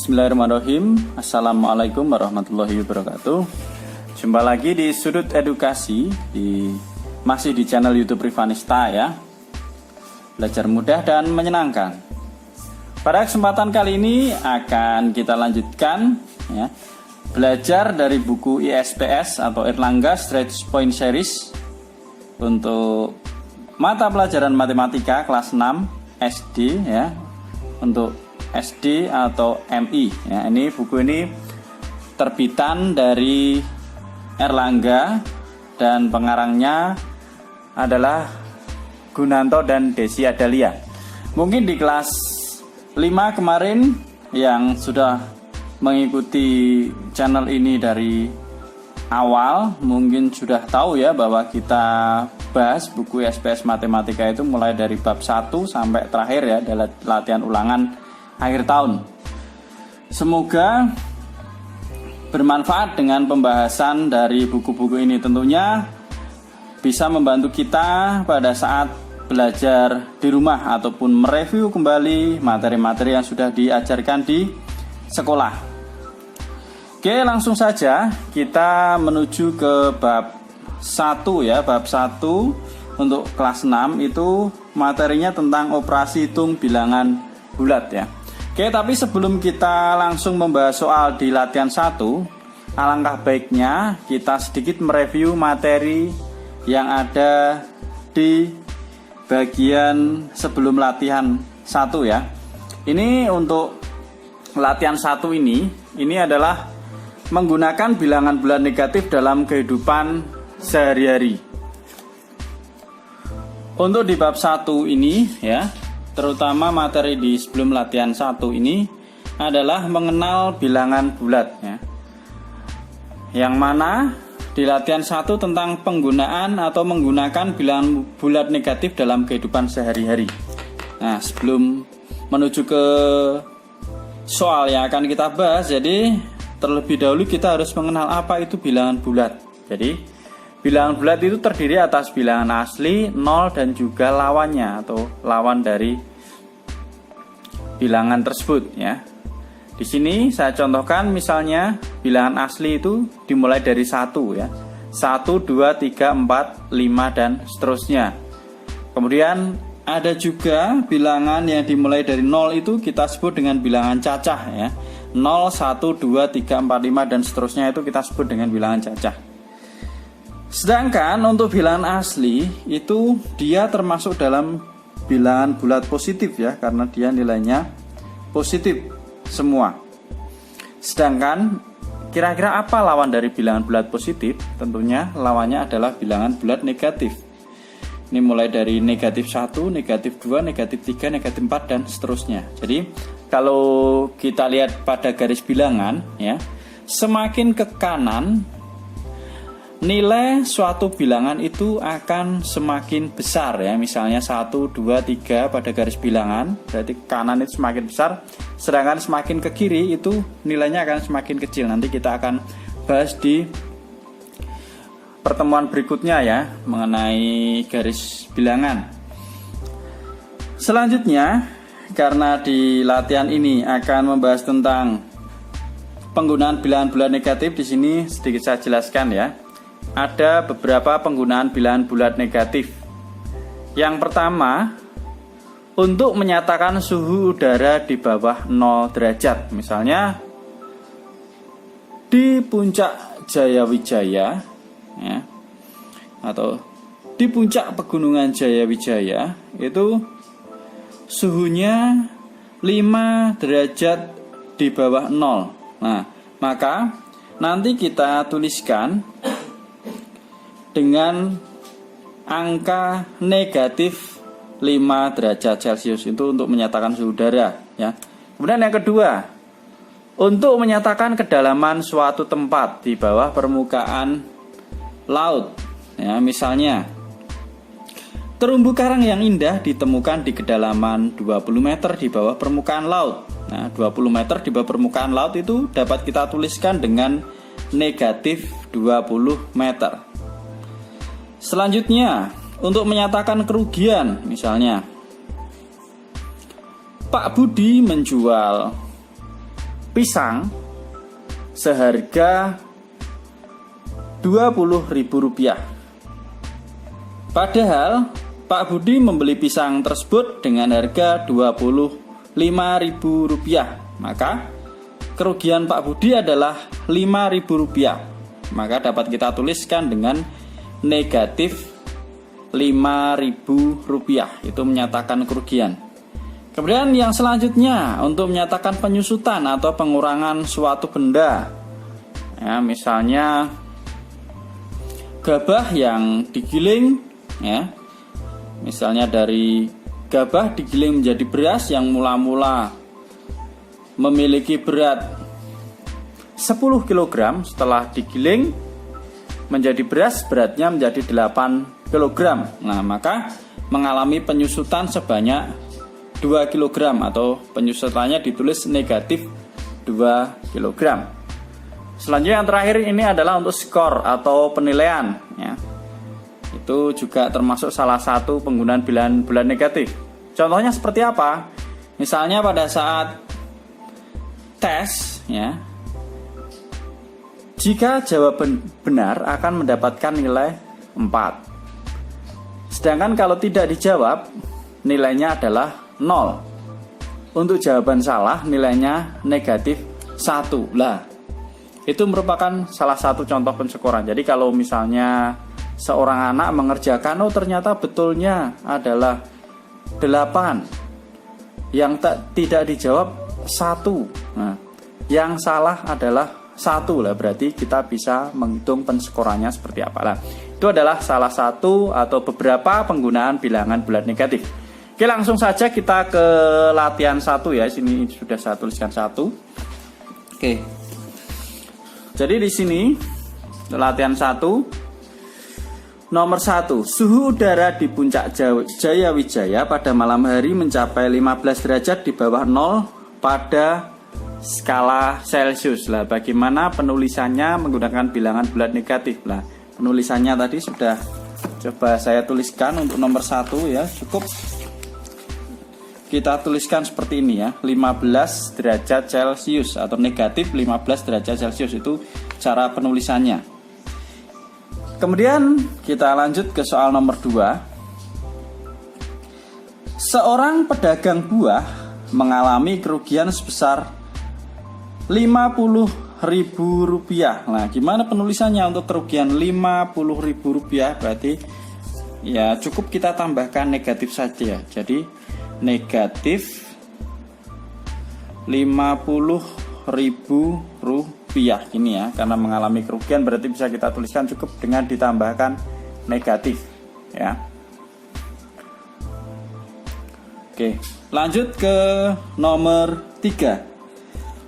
Bismillahirrahmanirrahim. Assalamualaikum warahmatullahi wabarakatuh. Jumpa lagi di Sudut Edukasi masih di channel YouTube Rivanista ya. Belajar mudah dan menyenangkan. Pada kesempatan kali ini akan kita lanjutkan ya, belajar dari buku ISPS atau Erlangga Stretch Point Series untuk mata pelajaran matematika kelas 6 SD ya, untuk SD atau MI ya. Ini buku ini terbitan dari Erlangga dan pengarangnya adalah Gunanto dan Desi Adalia. Mungkin di kelas 5 kemarin yang sudah mengikuti channel ini dari awal mungkin sudah tahu ya bahwa kita bahas buku SPS Matematika itu mulai dari bab 1 sampai terakhir ya, adalah latihan ulangan akhir tahun. Semoga bermanfaat dengan pembahasan dari buku-buku ini. Tentunya bisa membantu kita pada saat belajar di rumah ataupun mereview kembali materi-materi yang sudah diajarkan di sekolah. Oke, langsung saja kita menuju ke bab 1 ya. Bab 1 untuk kelas 6 itu materinya tentang operasi hitung bilangan bulat ya. Oke, tapi sebelum kita langsung membahas soal di latihan 1, alangkah baiknya kita sedikit mereview materi yang ada di bagian sebelum latihan 1 ya. Ini untuk latihan 1 ini adalah menggunakan bilangan bulat negatif dalam kehidupan sehari-hari. Untuk di bab 1 ini ya, terutama materi di sebelum latihan 1 ini adalah mengenal bilangan bulat ya. Yang mana di latihan 1 tentang penggunaan atau menggunakan bilangan bulat negatif dalam kehidupan sehari-hari. Nah, sebelum menuju ke soal yang akan kita bahas, jadi terlebih dahulu kita harus mengenal apa itu bilangan bulat. Jadi bilangan bulat itu terdiri atas bilangan asli, nol, dan juga lawannya atau lawan dari bilangan tersebut ya. Di sini saya contohkan misalnya bilangan asli itu dimulai dari 1 ya. 1, 2, 3, 4, 5 dan seterusnya. Kemudian ada juga bilangan yang dimulai dari 0 itu kita sebut dengan bilangan cacah ya. 0, 1, 2, 3, 4, 5 dan seterusnya itu kita sebut dengan bilangan cacah. Sedangkan untuk bilangan asli itu dia termasuk dalam bilangan bulat positif ya, karena dia nilainya positif semua. Sedangkan kira-kira apa lawan dari bilangan bulat positif? Tentunya lawannya adalah bilangan bulat negatif. Ini mulai dari negatif 1, negatif 2, negatif 3, negatif 4 dan seterusnya. Jadi kalau kita lihat pada garis bilangan ya, semakin ke kanan nilai suatu bilangan itu akan semakin besar ya. Misalnya 1, 2, 3 pada garis bilangan, berarti kanan itu semakin besar. Sedangkan semakin ke kiri itu nilainya akan semakin kecil. Nanti kita akan bahas di pertemuan berikutnya ya, mengenai garis bilangan. Selanjutnya, karena di latihan ini akan membahas tentang penggunaan bilangan bulat negatif, di sini sedikit saya jelaskan ya. Ada beberapa penggunaan bilangan bulat negatif. Yang pertama, untuk menyatakan suhu udara di bawah 0 derajat. Misalnya di puncak Jayawijaya ya, atau di puncak pegunungan Jayawijaya itu suhunya 5 derajat di bawah 0. Nah, maka nanti kita tuliskan dengan angka negatif 5 derajat Celcius itu untuk menyatakan suhu udara ya. Kemudian yang kedua, untuk menyatakan kedalaman suatu tempat di bawah permukaan laut ya, misalnya terumbu karang yang indah ditemukan di kedalaman 20 meter di bawah permukaan laut. Nah, 20 meter di bawah permukaan laut itu dapat kita tuliskan dengan negatif 20 meter. Selanjutnya, untuk menyatakan kerugian, misalnya Pak Budi menjual pisang seharga Rp20.000. Padahal Pak Budi membeli pisang tersebut dengan harga Rp25.000. Maka kerugian Pak Budi adalah Rp5.000. Maka dapat kita tuliskan dengan negatif Rp5.000. Itu menyatakan kerugian. Kemudian yang selanjutnya untuk menyatakan penyusutan atau pengurangan suatu benda. Ya, misalnya gabah yang digiling, ya. Misalnya dari gabah digiling menjadi beras yang mula-mula memiliki berat 10 kg, setelah digiling menjadi beras beratnya menjadi 8 kg. Nah, maka mengalami penyusutan sebanyak 2 kg atau penyusutannya ditulis negatif 2 kg. Selanjutnya yang terakhir ini adalah untuk skor atau penilaian, ya. Itu juga termasuk salah satu penggunaan bilangan bulat negatif. Contohnya seperti apa? Misalnya pada saat tes, ya, jika jawaban benar akan mendapatkan nilai 4. Sedangkan kalau tidak dijawab, nilainya adalah 0. Untuk jawaban salah nilainya negatif 1. Lah, itu merupakan salah satu contoh penskoran. Jadi kalau misalnya seorang anak mengerjakan, ternyata betulnya adalah 8, yang tidak dijawab 1. Nah, yang salah adalah 1. Lah, berarti kita bisa menghitung penskorannya seperti apa. Lah, itu adalah salah satu atau beberapa penggunaan bilangan bulat negatif. Oke, langsung saja kita ke latihan 1 ya. Sini sudah saya tuliskan 1. Oke. Jadi di sini latihan 1. Nomor 1, suhu udara di puncak Jayawijaya pada malam hari mencapai 15 derajat di bawah 0 pada skala Celcius. Lah, bagaimana penulisannya menggunakan bilangan bulat negatif? Lah, penulisannya tadi sudah coba saya tuliskan untuk nomor 1 ya. Cukup kita tuliskan seperti ini ya, 15 derajat Celcius atau negatif 15 derajat Celcius, itu cara penulisannya. Kemudian kita lanjut ke soal nomor 2. Seorang pedagang buah mengalami kerugian sebesar Rp50.000. Nah, gimana penulisannya untuk kerugian Rp50.000? Berarti ya cukup kita tambahkan negatif saja. Jadi negatif Rp50.000 ini ya, karena mengalami kerugian berarti bisa kita tuliskan cukup dengan ditambahkan negatif ya. Oke, lanjut ke nomor 3.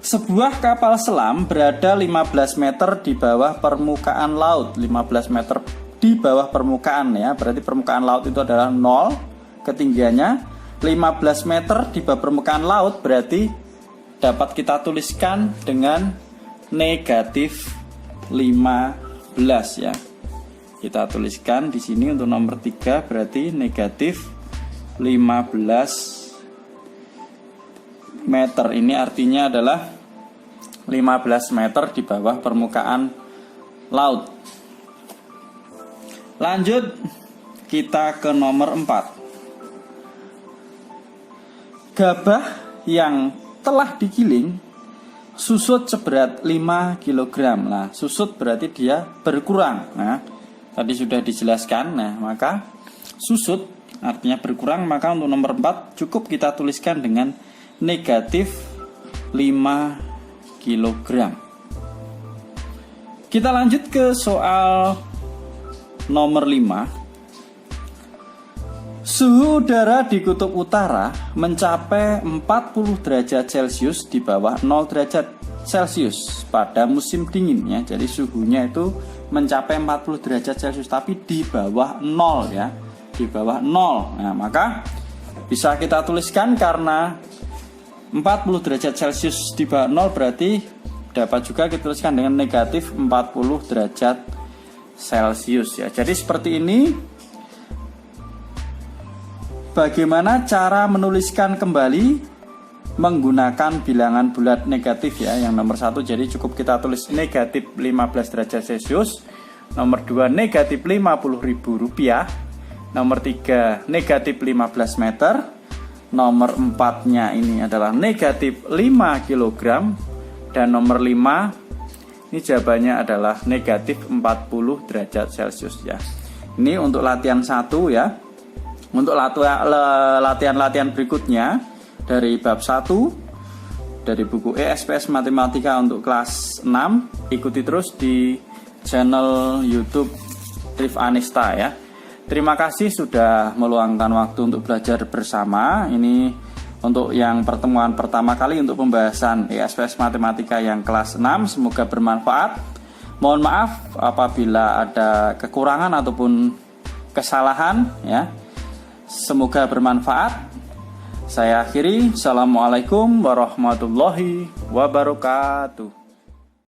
Sebuah kapal selam berada 15 meter di bawah permukaan laut. 15 meter di bawah permukaan ya, berarti permukaan laut itu adalah 0 ketinggiannya. 15 meter di bawah permukaan laut berarti dapat kita tuliskan dengan negatif 15 ya. Kita tuliskan di sini untuk nomor 3 berarti negatif 15 meter. Ini artinya adalah 15 meter di bawah permukaan laut. Lanjut kita ke nomor 4. Gabah yang telah digiling susut seberat 5 kg. Nah, susut berarti dia berkurang. Nah, tadi sudah dijelaskan. Nah, maka susut artinya berkurang, maka untuk nomor 4 cukup kita tuliskan dengan negatif 5 kg. Kita lanjut ke soal nomor 5. Suhu udara di kutub utara mencapai 40 derajat Celcius di bawah 0 derajat Celcius pada musim dingin ya. Jadi suhunya itu mencapai 40 derajat Celcius tapi di bawah 0 ya. Di bawah 0. Nah, maka bisa kita tuliskan karena 40 derajat Celcius di bawah 0 berarti dapat juga kita tuliskan dengan negatif 40 derajat Celcius ya. Jadi seperti ini. Bagaimana cara menuliskan kembali menggunakan bilangan bulat negatif ya. Yang nomor 1 jadi cukup kita tulis negatif 15 derajat Celcius. Nomor 2 negatif Rp50.000. Nomor 3 negatif 15 meter. Nomor 4-nya ini adalah negatif 5 kg. Dan nomor 5 ini jawabannya adalah negatif 40 derajat Celcius ya. Ini untuk latihan 1 ya. Untuk latihan-latihan berikutnya dari bab 1 dari buku ESPS Matematika untuk kelas 6, ikuti terus di channel YouTube Rif Anista ya. Terima kasih sudah meluangkan waktu untuk belajar bersama. Ini untuk yang pertemuan pertama kali untuk pembahasan ESPS Matematika yang kelas 6. Semoga bermanfaat. Mohon maaf apabila ada kekurangan ataupun kesalahan ya. Semoga bermanfaat. Saya akhiri. Assalamualaikum warahmatullahi wabarakatuh.